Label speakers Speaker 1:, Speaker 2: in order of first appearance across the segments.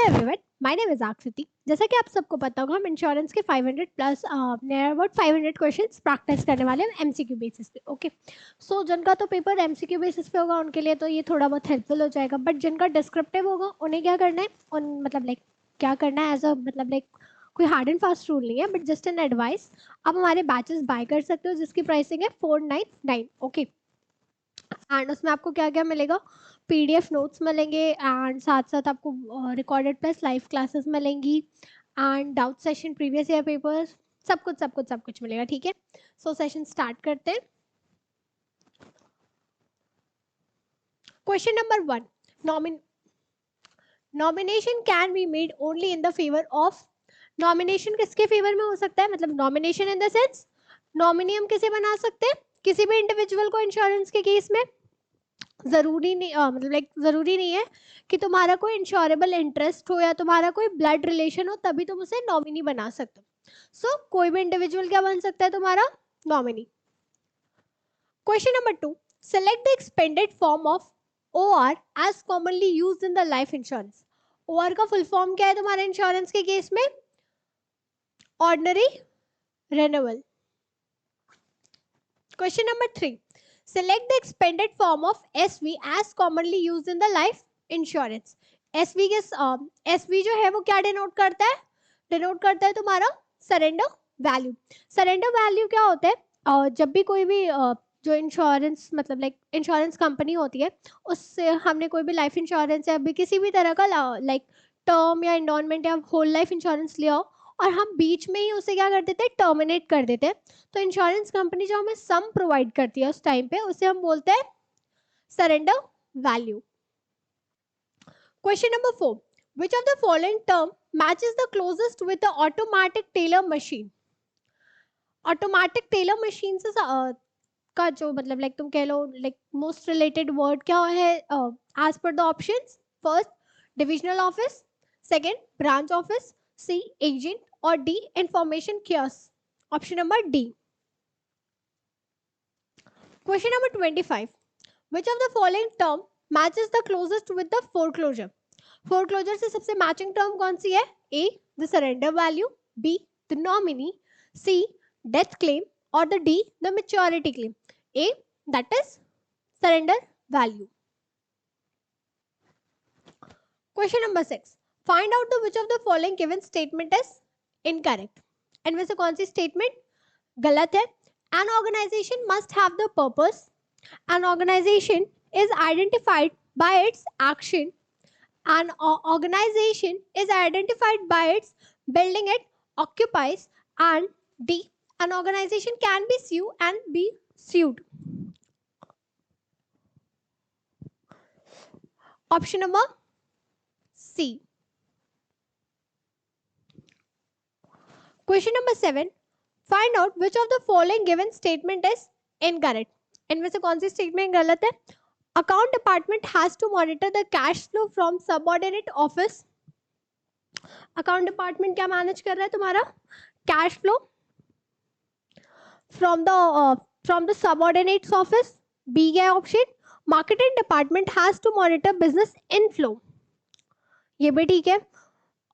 Speaker 1: Everyone, my name is आकृति। जैसा कि आप सबको पता होगा, हम इंश्योरेंस के 500 plus near about 500 questions practice करने वाले हैं एमसीक्यू बेसिस पे। ओके, सो जिनका तो पेपर एमसीक्यू बेसिस पे होगा उनके लिए तो ये थोड़ा बहुत हेल्पफुल हो जाएगा, बट जिनका डिस्क्रिप्टिव होगा उन्हें क्या करना है, उन मतलब लाइक क्या करना है एज अ मतलब लाइक कोई हार्ड एंड फास्ट रूल नहीं है, बट जस्ट एन एडवाइस। आप हमारे बैचेस बाय कर सकते हो जिसकी प्राइसिंग है 499। ओके, एंड उसमें आपको क्या क्या मिलेगा, पीडीएफ नोट्स मिलेंगे एंड साथ साथ आपको रिकॉर्डेड प्लस लाइव क्लासेस मिलेंगी and doubt session, previous year papers, सब कुछ मिलेगा। ठीक है, सो सेशन स्टार्ट करते हैं। Question number 1, nomination can be made only in the favour of. Nomination किसके फेवर में हो सकता है, मतलब nomination in the sense nominee हम किसे बना सकते हैं, किसी भी इंडिविजुअल को इंश्योरेंस के केस में। जरूरी नहीं मतलब लाइक जरूरी नहीं है कि तुम्हारा कोई इंश्योरेबल इंटरेस्ट हो या तुम्हारा कोई ब्लड रिलेशन हो तभी तुम उसे नॉमिनी बना सकते हो। सो कोई भी इंडिविजुअल क्या बन सकता है तुम्हारा nominee. Question number 2, select the expanded form of OR as commonly used in the life insurance. OR का फुल फॉर्म क्या है तुम्हारे इंश्योरेंस के केस में, ordinary renewal. Question number 3, select the expanded form of SV as commonly used in the life insurance। SV के SV जो है वो क्या डिनोट करता है, डिनोट करता है तुम्हारा सरेंडर वैल्यू। सरेंडर वैल्यू क्या होता है, जब भी कोई भी जो इंश्योरेंस मतलब लाइक इंश्योरेंस कंपनी होती है उससे हमने कोई भी लाइफ इंश्योरेंस या भी किसी भी तरह का लाइक टर्म या एंडोनमेंट या होल लाइफ इंश्योरेंस लिया हो और हम बीच में ही उसे क्या कर देते हैं, टर्मिनेट कर देते हैं, तो इंश्योरेंस कंपनी जो हमें सम प्रोवाइड करती है उस टाइम पे उसे हम बोलते हैं surrender value. Question number 4, which of the following term matches the closest with the automatic teller machine. Automatic teller machine से का जो मतलब लाइक तुम कह लो लाइक मोस्ट रिलेटेड वर्ड क्या है as per the options. First divisional office, second branch office, C agent और D information kiosk. Option number D. Question number 25, which of the following term matches the closest with the foreclosure। foreclosure से सबसे matching term कौन सी है, A the surrender value, B the nominee, C death claim और the D the maturity claim। A that is surrender value। Question number 6, find out the which of the following given statement is incorrect। इनमें से कौन सी statement गलत है। An organization must have the purpose, an organization is identified by its action, an organization is identified by its building it occupies, and D an organization can be sued and be sued। option number C। question number 7, find out which of the following given statement is incorrect। इनमें से कौन सी statement गलत है। Account department has to monitor the cash flow from subordinate office. Account department क्या manage कर रहा है तुम्हारा, cash flow from the subordinates office. B क्या option, marketing department has to monitor business inflow, ये भी ठीक है।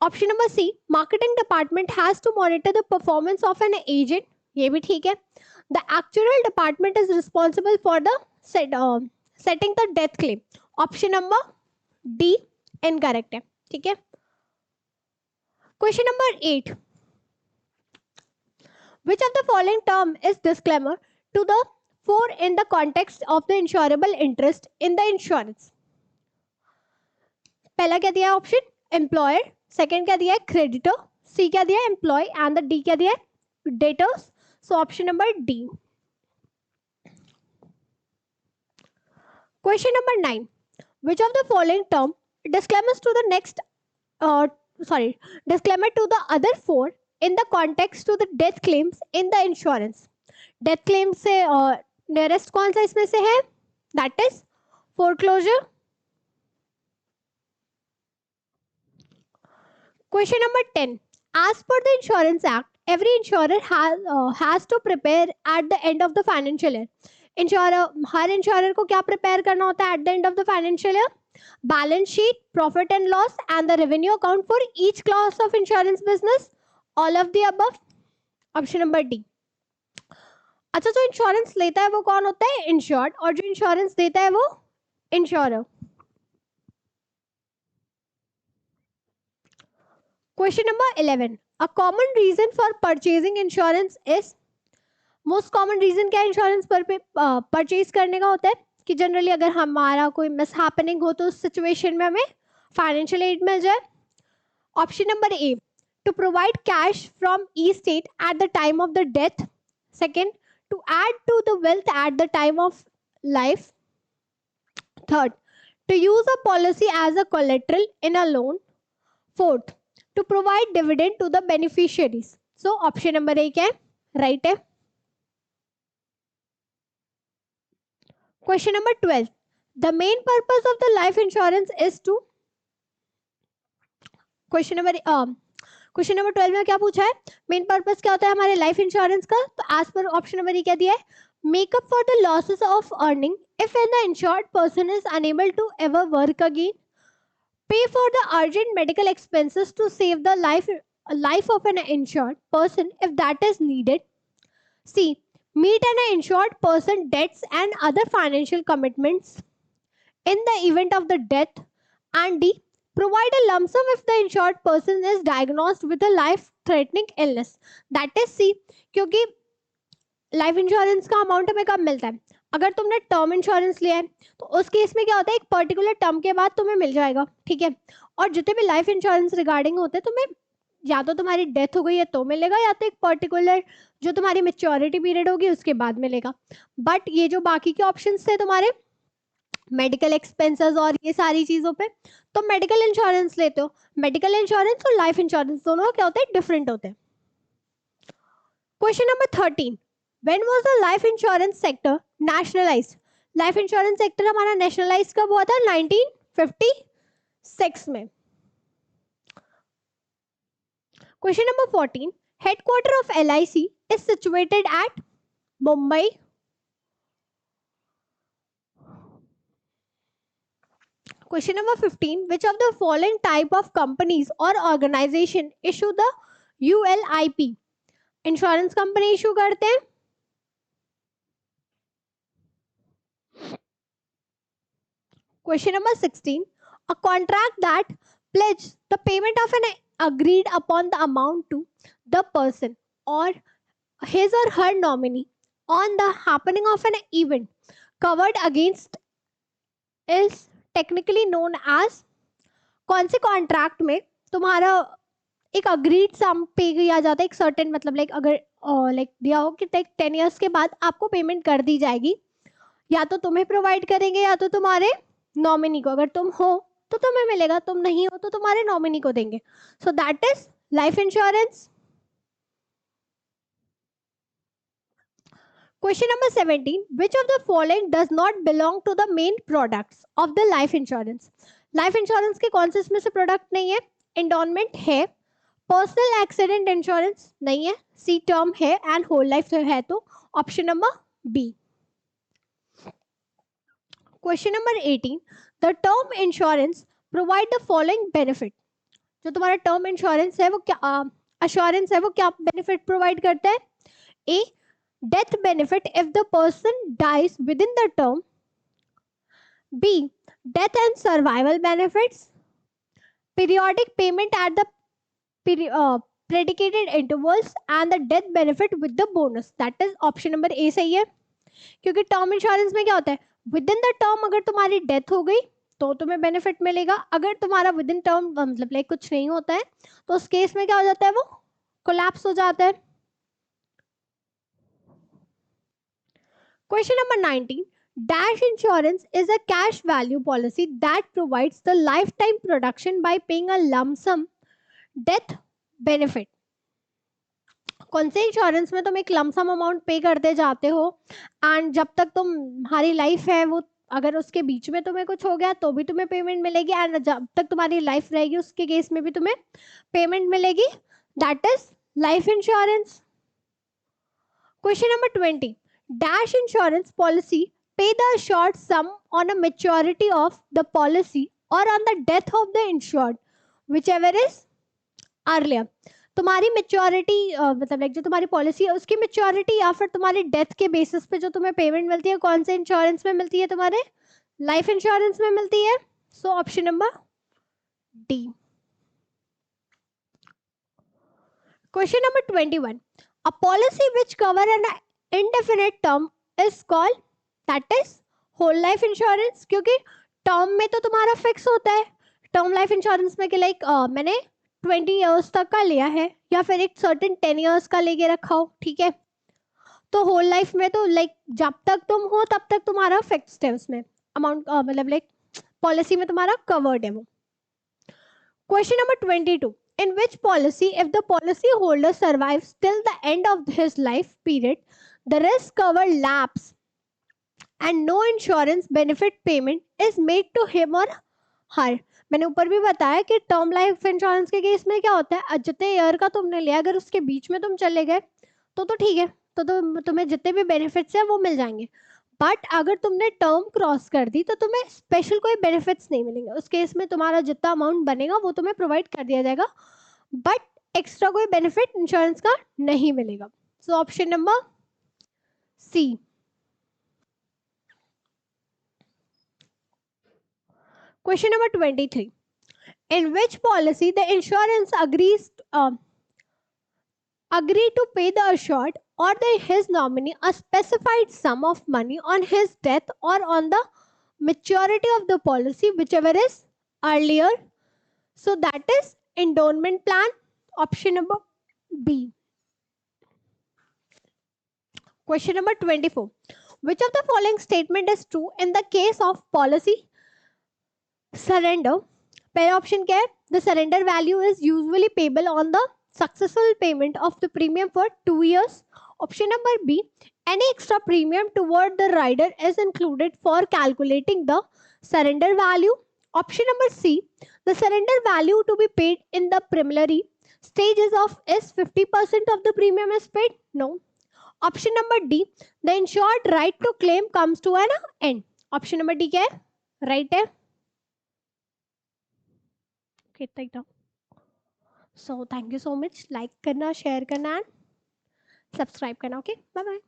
Speaker 1: Option number C, marketing department has to monitor the performance of an agent, ये भी ठीक है। The actual department is responsible for the setting the death claim. Option number D incorrect है, ठीक है। Question number 8, which of the following term is disclaimer to the fore in the context of the insurable interest in the insurance। पहला क्या दिया है option, employer, second क्या दिया है क्रेडिटर, सी क्या दिया है एम्प्लॉय एंड द डी क्या दिया है debtors. So option number D. Question number 9, which of the following term disclaimers to the next disclaimer to the other four in the context to the death claims in the insurance। death claims से nearest कौन सा इसमें से है, that is foreclosure। Question number 10, as per the Insurance Act, every insurer has to prepare at the end of the financial year। Her insurer को क्या prepare करना होता है at the end of the financial year, Balance sheet, profit and loss, and the revenue account for each class of insurance business. All of the above. Option number D. अच्छा, जो insurance लेता है वो कौन होता है? इंश्योर्ड. और जो इंश्योरेंस देता है वो insurer. Question number 11. A common reason for purchasing insurance is, most common reason क्या इंश्योरेंस पर परचेज करने का होता है कि जनरली अगर हमारा कोई मिस हैपनिंग हो तो उस सिचुएशन में हमें फाइनेंशियल एड मिल जाए. Option number A, to provide cash from estate at the time of the death. Second, to add to the wealth at the time of life. Third, to use a policy as a collateral in a loan. Fourth, to provide dividend to the beneficiaries. So option number A क्या है? Right है. Question number 12. The main purpose of the life insurance is to. Question number 12 में क्या पूछा है? Main purpose क्या होता है हमारे लाइफ इंश्योरेंस का? तो एज पर ऑप्शन नंबर क्या दिया है? Make up for the losses of earning if an insured person is unable to ever work again. Pay for the urgent medical expenses to save the life of an insured person if that is needed. C. Meet an insured person debts and other financial commitments in the event of the death. And D. Provide a lump sum if the insured person is diagnosed with a life-threatening illness. That is C. क्योंकि life insurance का amount हमें कब मिलता है? अगर तुमने term insurance लिया है तो उस केस में क्या होता है, एक पर्टिकुलर टर्म के बाद तुम्हें मिल जाएगा, ठीक है. और जितने भी लाइफ इंश्योरेंस रिगार्डिंग होते हैं तुम्हें या तो तुम्हारी डेथ हो गई है तो मिलेगा, या तो एक पर्टिकुलर जो तुम्हारी मेच्योरिटी पीरियड होगी उसके बाद मिलेगा. बट ये जो बाकी के ऑप्शंस थे तुम्हारे मेडिकल एक्सपेंसेस और ये सारी चीजों पे, तो मेडिकल इंश्योरेंस लेते हो. मेडिकल इंश्योरेंस और लाइफ इंश्योरेंस दोनों क्या होते हैं? डिफरेंट होते हैं. Question number 13. When was the life insurance sector nationalised? Life insurance sector हमारा नेशनलाइज कब हुआ था? 1956 में. Question number 14. Headquarter of LIC is situated at Mumbai. Question number 15. Which of the following type of companies or organization issue the ULIP? Insurance company issue करते हैं. Question number 16. A contract that pledges the payment of an agreed upon the amount to the person or his or her nominee on the happening of an event covered against is technically known as. कौन से contract में तुम्हारा एक agreed सम पे किया जाता है, एक सर्टेन मतलब लाइक अगर लाइक दिया हो कि 10 इयर्स के बाद आपको पेमेंट कर दी जाएगी, या तो तुम्हें प्रोवाइड करेंगे या तो तुम्हारे नॉमिनी को. अगर तुम हो तो तुम्हें मिलेगा, तुम नहीं हो तो तुम्हारे नॉमिनी को देंगे. So that is life insurance. Question number 17. Which of the following does not belong to the main products of the life insurance? Life insurance के कौन से इसमें से प्रोडक्ट नहीं है? एंडोनमेंट है, पर्सनल एक्सीडेंट इंश्योरेंस नहीं है, सी टर्म है एंड होल लाइफ है, तो option number B. Question number 18. The term insurance provide the following benefit. जो तुम्हारा टर्म इंश्योरेंस है वो क्या अश्योरेंस है वो क्या बेनिफिट प्रोवाइड करता है? A, death benefit if the person dies within the term. B, death and survival benefits. Periodic payment at the predicated intervals and the death benefit with the bonus. That is option number A सही है. क्योंकि term insurance में क्या होता है, with in the term अगर तुम्हारी death हो गई तो तुम्हें बेनिफिट मिलेगा. अगर तुम्हारा विद इन टर्म मतलब लाइक कुछ नहीं होता है तो उस केस में क्या हो जाता है, वो कोलैप्स हो जाता है. Question number 19. Dash insurance is a cash value policy that provides the lifetime protection by paying a lump sum death benefit. कौन से इंश्योरेंस में तुम एक लमसम अमाउंट पे करते जाते हो एंड जब तक तुम्हारी लाइफ है वो अगर उसके बीच में तुम्हें कुछ हो गया तो भी तुम्हें पेमेंट मिलेगी, एंड जब तक तुम्हारी लाइफ रहेगी उसके केस में भी तुम्हें पेमेंट मिलेगी. That is life insurance. Question number 20. Dash insurance policy pay the assured sum on a maturity of the policy or on the death of the insured, whichever is earlier. तुम्हारी maturity मतलब like जो तुम्हारी policy है उसकी maturity या फिर तुम्हारी death के बेसिस पे जो तुम्हें पेमेंट मिलती है कौन से इंश्योरेंस में मिलती है, तुम्हारे लाइफ इंश्योरेंस में मिलती है. So option number D. Question number 21. A policy which cover an indefinite term is called, that is whole life insurance. क्योंकि टर्म में तो तुम्हारा फिक्स होता है. टर्म लाइफ इंश्योरेंस में कि लाइक मैंने 20 इयर्स तक का लिया है या फिर एक सर्टेन 10 इयर्स का लेके रखा हो, ठीक है. तो होल लाइफ में तो लाइक जब तक तुम हो तब तक तुम्हारा फिक्स्ड है, उसमें अमाउंट मतलब लाइक पॉलिसी में तुम्हारा कवर्ड है वो. Question number 22. In which policy, if the policy holder survives till the end of his life period, the risk cover lapse and no insurance benefit payment is made to him or her. मैंने ऊपर भी बताया कि term life insurance के case में क्या होता है, जितने ईयर का तुमने लिया अगर उसके बीच में तुम चले गए तो ठीक है, तो तुम्हें जितने भी बेनिफिट्स हैं वो मिल जाएंगे. बट अगर तुमने टर्म क्रॉस कर दी तो तुम्हें स्पेशल कोई बेनिफिट्स नहीं मिलेंगे. उस केस में तुम्हारा जितना अमाउंट बनेगा वो तुम्हें प्रोवाइड कर दिया जाएगा, बट एक्स्ट्रा कोई बेनिफिट इंश्योरेंस का नहीं मिलेगा. So option number C. Question number 23. In which policy the insurance agree to pay the assured or his nominee a specified sum of money on his death or on the maturity of the policy, whichever is earlier. So that is endowment plan. Option number B. Question number 24. Which of the following statement is true in the case of policy surrender? पहला option क्या है, the surrender value is usually payable on the successful payment of the premium for 2 years. Option number B, any extra premium toward the rider is included for calculating the surrender value. Option number C, the surrender value to be paid in the preliminary stages of is 50% of the premium is paid. No. Option number D, the insured right to claim comes to an end. Option number D क्या है, right है. Okay, था. So thank you so much. Like करना, share करना and subscribe करना. Okay, bye bye.